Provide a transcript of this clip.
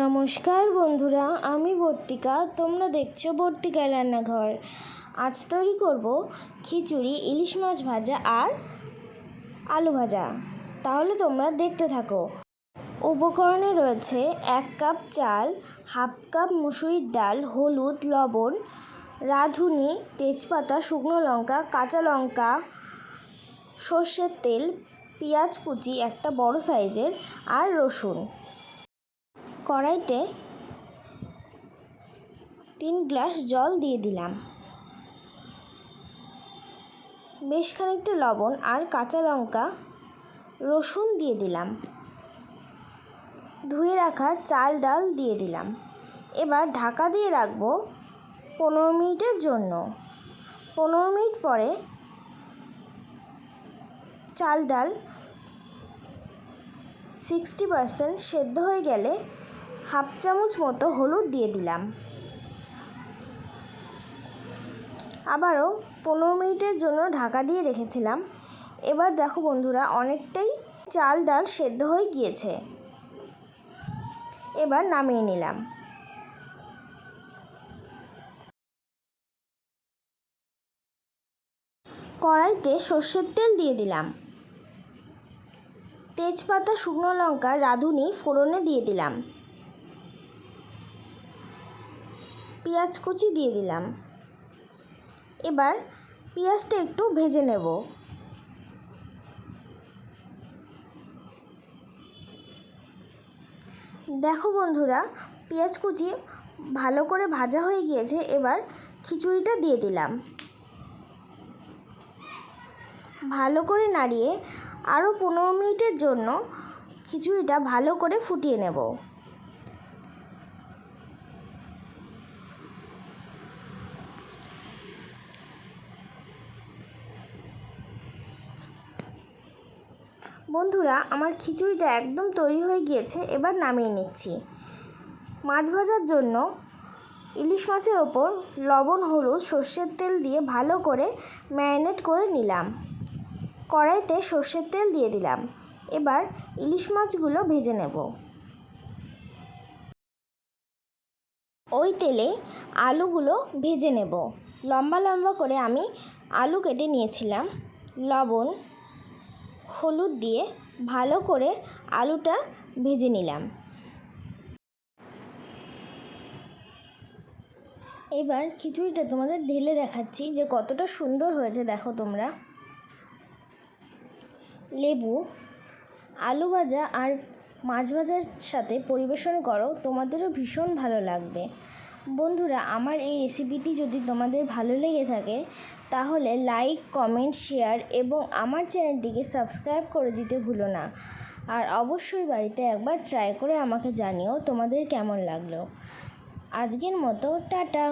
নমস্কার বন্ধুরা, আমি বর্তিকা। তোমরা দেখছো বর্তিকার রান্নাঘর। আজ তৈরি করব খিচুড়ি, ইলিশ মাছ ভাজা আর আলু ভাজা। তাহলে তোমরা দেখতে থাকো। উপকরণে রয়েছে 1 কাপ চাল, হাফ কাপ মুসুরির ডাল, হলুদ, লবণ, রাঁধুনি, তেজপাতা, শুকনো লঙ্কা, কাঁচা লঙ্কা, সর্ষের তেল, পেঁয়াজ কুচি একটা বড় সাইজের আর রসুন। কড়াইতে 3 গ্লাস জল দিয়ে দিলাম। বেশ খানিকটা লবণ আর কাঁচা লঙ্কা, রসুন দিয়ে দিলাম। ধুয়ে রাখা চাল ডাল দিয়ে দিলাম। এবার ঢাকা দিয়ে রাখবো 15 মিনিটের জন্য। 15 মিনিট পরে চাল ডাল 60% সেদ্ধ হয়ে গেলে হাফ চামচ মতো হলুদ দিয়ে দিলাম। আবারও 15 মিনিটের জন্য ঢাকা দিয়ে রেখেছিলাম। এবার দেখো বন্ধুরা, অনেকটাই চাল ডাল সেদ্ধ হয়ে গিয়েছে। এবার নামিয়ে নিলাম। কড়াইতে সর্ষের তেল দিয়ে দিলাম। তেজপাতা, শুকনো লঙ্কা, রাঁধুনি ফোড়নে দিয়ে দিলাম। পেঁয়াজ কুচি দিয়ে দিলাম। এবার পেঁয়াজটা একটু ভেজে নেব। দেখো বন্ধুরা, পেঁয়াজ কুচি ভালো করে ভাজা হয়ে গিয়েছে। এবার খিচুড়িটা দিয়ে দিলাম। ভালো করে নাড়িয়ে আরও 15 মিনিটের জন্য খিচুড়িটা ভালো করে ফুটিয়ে নেব। বন্ধুরা, আমার খিচুড়িটা একদম তৈরি হয়ে গিয়েছে। এবার নামিয়ে নিচ্ছি। মাছ ভাজার জন্য ইলিশ মাছের ওপর লবণ, হলুদ, সর্ষের তেল দিয়ে ভালো করে ম্যারিনেট করে নিলাম। কড়াইতে সর্ষের তেল দিয়ে দিলাম। এবার ইলিশ মাছগুলো ভেজে নেব। ওই তেলে আলুগুলো ভেজে নেব। লম্বা লম্বা করে আমি আলু কেটে নিয়েছিলাম। লবণ, হলুদ দিয়ে ভালো করে আলুটা ভেজে নিলাম। এবার খিচুড়িটা তোমাদের ঢেলে দেখাচ্ছি যে কতটা সুন্দর হয়েছে। দেখো তোমরা, লেবু, আলু ভাজা আর মাছ ভাজার সাথে পরিবেশন করো, তোমাদেরও ভীষণ ভালো লাগবে। বন্ধুরা, আমার এই রেসিপিটি যদি তোমাদের ভালো লেগে থাকে তাহলে লাইক, কমেন্ট, শেয়ার এবং আমার চ্যানেলটিকে সাবস্ক্রাইব করে দিতে ভুলো না। আর অবশ্যই বাড়িতে একবার ট্রাই করে আমাকে জানিও তোমাদের কেমন লাগলো। আজকের মতো টাটা।